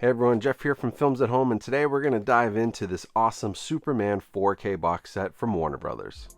Hey everyone, Jeff here from Films at Home, and today we're going to dive into this awesome Superman 4K box set from Warner Brothers.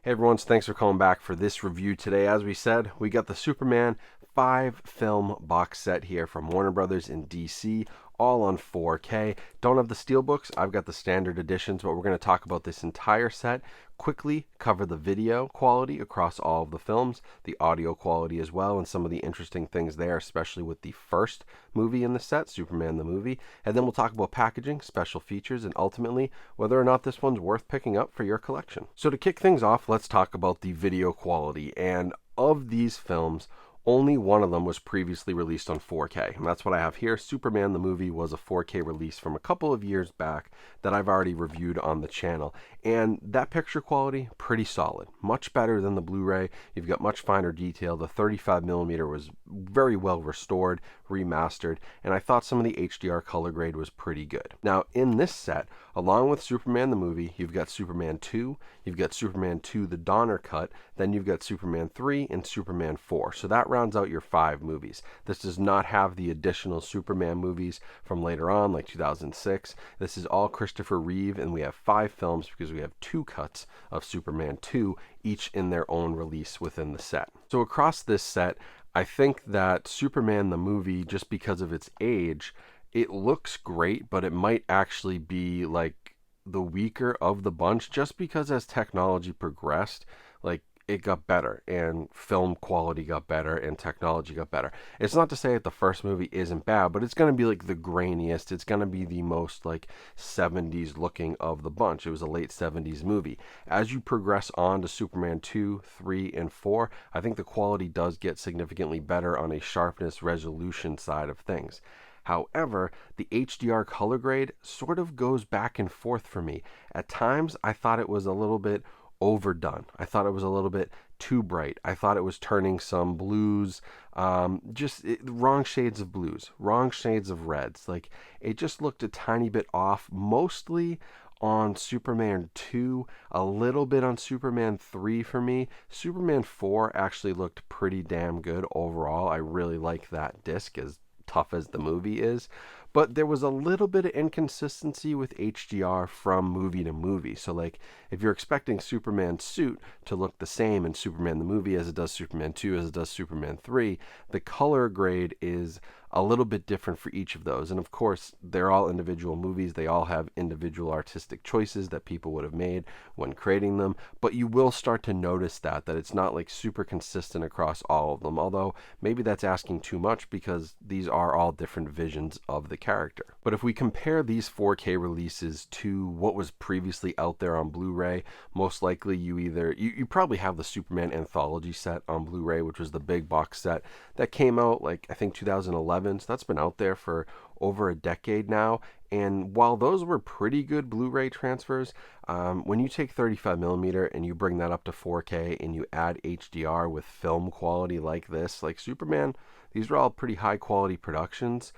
Hey everyone, thanks for calling back for this review today. As we said, we got the Superman 5-film box set here from Warner Brothers in DC, all on 4K. Don't have the steelbooks, I've got the standard editions, but we're going to talk about this entire set, quickly cover the video quality across all of the films, the audio quality as well, and some of the interesting things there, especially with the first movie in the set, Superman the movie. And then we'll talk about packaging, special features, and ultimately whether or not this one's worth picking up for your collection. So to kick things off, let's talk about the video quality. And of these films, only one of them was previously released on 4K, and that's what I have here. Superman the movie was a 4K release from a couple of years back that I've already reviewed on the channel, and that picture quality, pretty solid. Much better than the Blu-ray. You've got much finer detail. The 35mm was very well restored, remastered, and I thought some of the HDR color grade was pretty good. Now, in this set, along with Superman the movie, you've got Superman 2, you've got Superman 2 the Donner cut, then you've got Superman 3 and Superman 4. So that rounds out your 5 movies. This does not have the additional Superman movies from later on, like 2006. This is all Christopher Reeve, and we have 5 films because we have 2 cuts of Superman 2, each in their own release within the set. So across this set, I think that Superman the movie, just because of its age, it looks great, but it might actually be like the weaker of the bunch, just because as technology progressed, like it got better and film quality got better and technology got better. It's not to say that the first movie isn't bad, but it's going to be like the grainiest. It's going to be the most like 70s looking of the bunch. It was a late 70s movie. As you progress on to Superman 2, 3, and 4, I think the quality does get significantly better on a sharpness resolution side of things. However, the HDR color grade sort of goes back and forth for me. At times, I thought it was a little bit overdone. I thought it was a little bit too bright. I thought it was turning some blues, wrong shades of blues, wrong shades of reds. Like, it just looked a tiny bit off, mostly on Superman 2, a little bit on Superman 3 for me. Superman 4 actually looked pretty damn good overall. I really like that disc, as tough as the movie is, but there was a little bit of inconsistency with HDR from movie to movie. So like, if you're expecting Superman's suit to look the same in Superman the movie as it does Superman 2, as it does Superman 3, the color grade is a little bit different for each of those. And of course, they're all individual movies. They all have individual artistic choices that people would have made when creating them. But you will start to notice that it's not like super consistent across all of them. Although maybe that's asking too much because these are all different visions of the character. But if we compare these 4K releases to what was previously out there on Blu-ray, most likely you probably have the Superman anthology set on Blu-ray, which was the big box set that came out like I think 2011. So that's been out there for over a decade now. And while those were pretty good Blu-ray transfers, when you take 35mm and you bring that up to 4K and you add HDR with film quality like this, like Superman, these are all pretty high quality productions.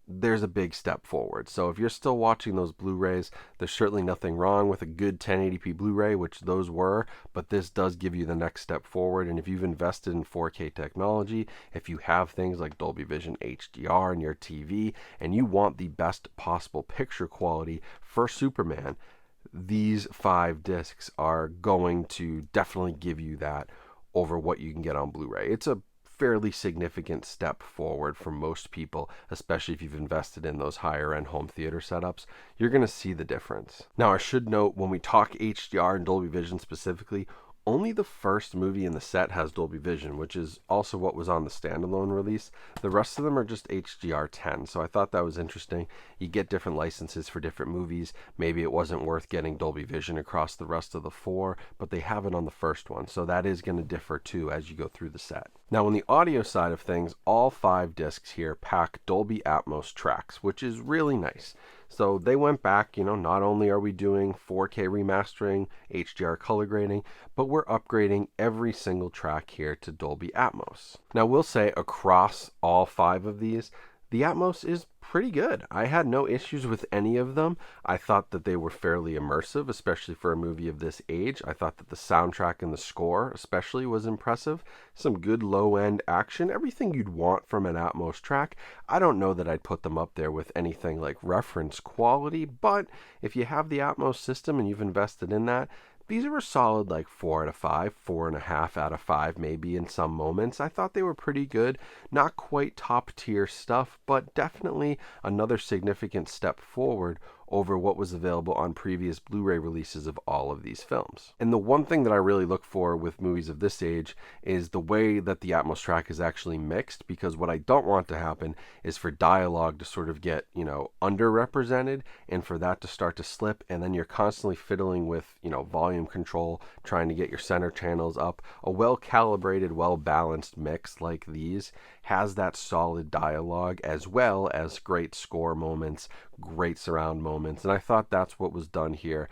There's a big step forward. So if you're still watching those Blu-rays, there's certainly nothing wrong with a good 1080p Blu-ray, which those were, but this does give you the next step forward. And if you've invested in 4K technology, if you have things like Dolby Vision HDR in your TV, and you want the best possible picture quality for Superman, these 5 discs are going to definitely give you that over what you can get on Blu-ray. It's a fairly significant step forward for most people, especially if you've invested in those higher end home theater setups. You're going to see the difference. Now, I should note, when we talk HDR and Dolby Vision specifically, only the first movie in the set has Dolby Vision, which is also what was on the standalone release. The rest of them are just HDR10, so I thought that was interesting. You get different licenses for different movies. Maybe it wasn't worth getting Dolby Vision across the rest of the 4, but they have it on the first one, so that is going to differ too as you go through the set. Now, on the audio side of things, all 5 discs here pack Dolby Atmos tracks, which is really nice. So they went back, not only are we doing 4K remastering, HDR color grading, but we're upgrading every single track here to Dolby Atmos. Now, we'll say across all 5 of these, The Atmos is pretty good. I had no issues with any of them. I thought that they were fairly immersive, especially for a movie of this age. I thought that the soundtrack and the score, especially, was impressive. Some good low end action, everything you'd want from an Atmos track. I don't know that I'd put them up there with anything like reference quality, but if you have the Atmos system and you've invested in that, these are a solid like 4 out of 5, 4.5 out of 5 maybe in some moments. I thought they were pretty good. Not quite top tier stuff, but definitely another significant step forward over what was available on previous Blu-ray releases of all of these films. And the one thing that I really look for with movies of this age is the way that the Atmos track is actually mixed, because what I don't want to happen is for dialogue to sort of get, underrepresented and for that to start to slip, and then you're constantly fiddling with, volume control, trying to get your center channels up. A well-calibrated, well-balanced mix like these has that solid dialogue as well as great score moments, great surround moments, and I thought that's what was done here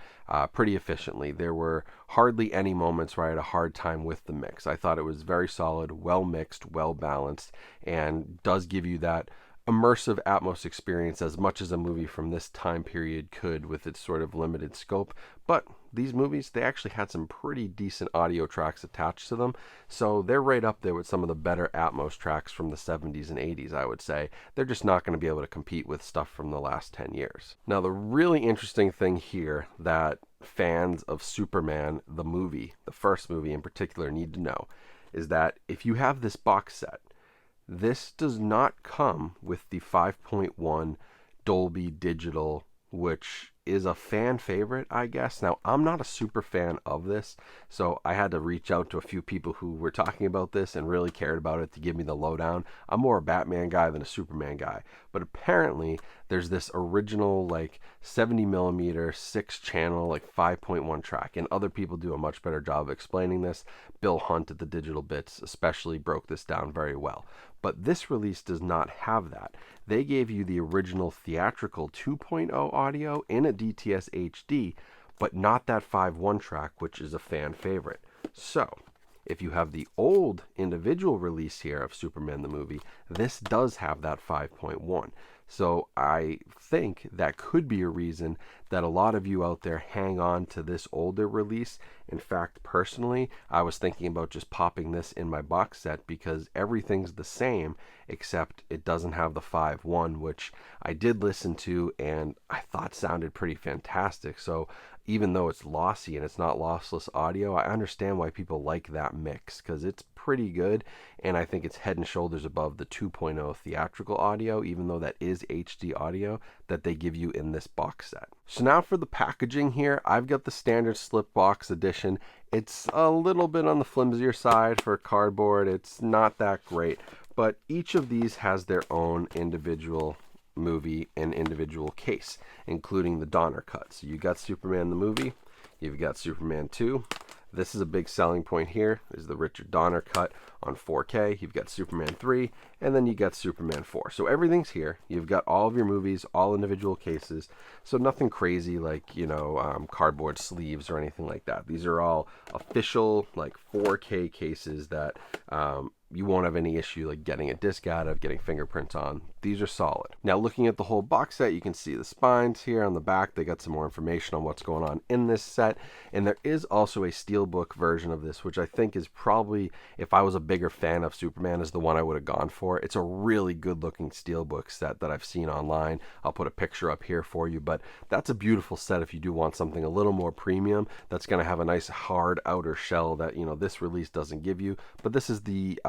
pretty efficiently. There were hardly any moments where I had a hard time with the mix. I thought it was very solid, well mixed, well balanced, and does give you that immersive Atmos experience as much as a movie from this time period could with its sort of limited scope. But these movies, they actually had some pretty decent audio tracks attached to them, so they're right up there with some of the better Atmos tracks from the 70s and 80s, I would say. They're just not going to be able to compete with stuff from the last 10 years. Now, the really interesting thing here that fans of Superman, the movie, the first movie in particular, need to know is that if you have this box set, this does not come with the 5.1 Dolby Digital, which is a fan favorite, I guess. Now, I'm not a super fan of this, so I had to reach out to a few people who were talking about this and really cared about it to give me the lowdown. I'm more a Batman guy than a Superman guy, but apparently there's this original like 70 millimeter 6-channel like 5.1 track, and other people do a much better job of explaining this. Bill Hunt at the Digital Bits especially broke this down very well. But this release does not have that. They gave you the original theatrical 2.0 audio in a DTS HD, but not that 5.1 track, which is a fan favorite. So, if you have the old individual release here of Superman the movie, this does have that 5.1. So I think that could be a reason that a lot of you out there hang on to this older release. In fact, personally, I was thinking about just popping this in my box set because everything's the same except it doesn't have the 5.1, which I did listen to and I thought sounded pretty fantastic. So even though it's lossy and it's not lossless audio, I understand why people like that mix because it's pretty good, and I think it's head and shoulders above the 2.0 theatrical audio, even though that is HD audio that they give you in this box set. So now for the packaging here, I've got the standard slip box edition. It's a little bit on the flimsier side for cardboard. It's not that great, but each of these has their own individual movie and individual case, including the Donner cut. So you got Superman the movie, you've got Superman 2. This is a big selling point here, is the Richard Donner cut on 4K. You've got Superman 3, and then you got Superman 4. So everything's here. You've got all of your movies, all individual cases. So nothing crazy like, cardboard sleeves or anything like that. These are all official, like 4K cases that you won't have any issue like getting a disc out of, getting fingerprints on. These are solid. Now looking at the whole box set, you can see the spines here on the back. They got some more information on what's going on in this set. And there is also a steelbook version of this, which I think is probably, if I was a bigger fan of Superman, is the one I would have gone for. It's a really good looking steelbook set that I've seen online. I'll put a picture up here for you, but that's a beautiful set if you do want something a little more premium that's going to have a nice hard outer shell that, this release doesn't give you. But this is the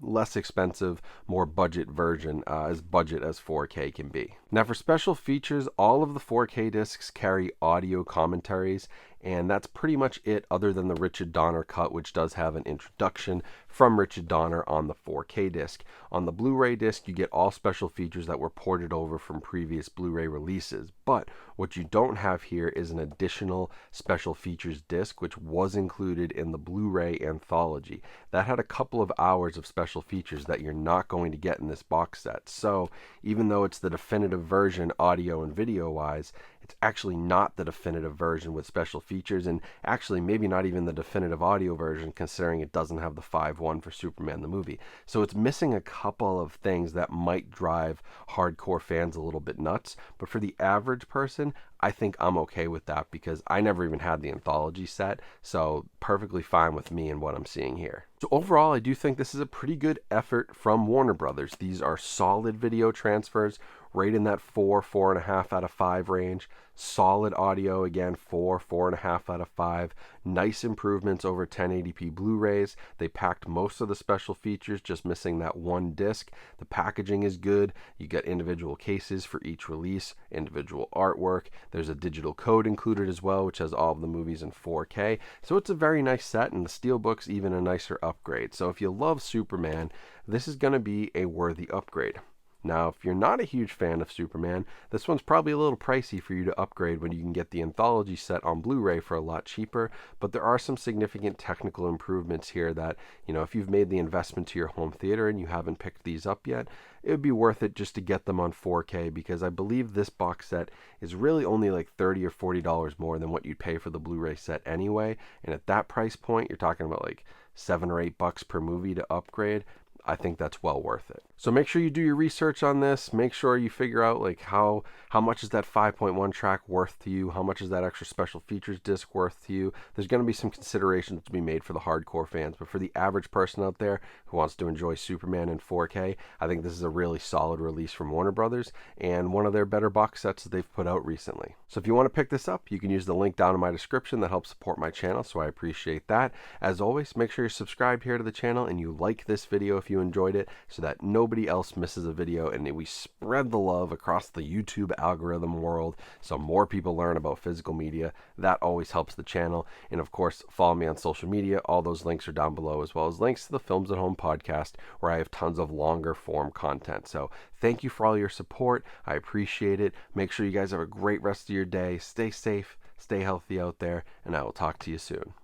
less expensive, more budget version, as budget as 4K can be. Now for special features, all of the 4K discs carry audio commentaries, and that's pretty much it other than the Richard Donner cut, which does have an introduction from Richard Donner on the 4K disc. On the Blu-ray disc, you get all special features that were ported over from previous Blu-ray releases, but what you don't have here is an additional special features disc, which was included in the Blu-ray anthology. That had a couple of hours of special features that you're not going to get in this box set. So even though it's the definitive definitive version audio and video wise, it's actually not the definitive version with special features, and actually maybe not even the definitive audio version, considering it doesn't have the 5.1 for Superman the movie. So it's missing a couple of things that might drive hardcore fans a little bit nuts. But for the average person, I think I'm okay with that because I never even had the anthology set, so perfectly fine with me and what I'm seeing here. So overall, I do think this is a pretty good effort from Warner Brothers. These are solid video transfers, right in that 4.5 out of 5 range. Solid audio, again, 4.5 out of 5. Nice improvements over 1080p Blu-rays. They packed most of the special features, just missing that one disc. The packaging is good. You get individual cases for each release, individual artwork. There's a digital code included as well, which has all of the movies in 4K. So it's a very nice set, and the Steelbook's even a nicer upgrade. So if you love Superman, this is going to be a worthy upgrade. Now, if you're not a huge fan of Superman, this one's probably a little pricey for you to upgrade when you can get the anthology set on Blu-ray for a lot cheaper, but there are some significant technical improvements here that, if you've made the investment to your home theater and you haven't picked these up yet, it would be worth it just to get them on 4K, because I believe this box set is really only like $30 or $40 more than what you'd pay for the Blu-ray set anyway, and at that price point, you're talking about like $7 or $8 per movie to upgrade. I think that's well worth it. So make sure you do your research on this. Make sure you figure out like how much is that 5.1 track worth to you? How much is that extra special features disc worth to you? There's going to be some considerations to be made for the hardcore fans, but for the average person out there who wants to enjoy Superman in 4K, I think this is a really solid release from Warner Brothers and one of their better box sets that they've put out recently. So if you want to pick this up, you can use the link down in my description. That helps support my channel, so I appreciate that. As always, make sure you're subscribed here to the channel and you like this video if you enjoyed it, so that nobody else misses a video and we spread the love across the YouTube algorithm world so more people learn about physical media. That always helps the channel. And of course, follow me on social media. All those links are down below, as well as links to the Films at Home podcast, where I have tons of longer form content. So thank you for all your support. I appreciate it. Make sure you guys have a great rest of your day. Stay safe, stay healthy out there, and I will talk to you soon.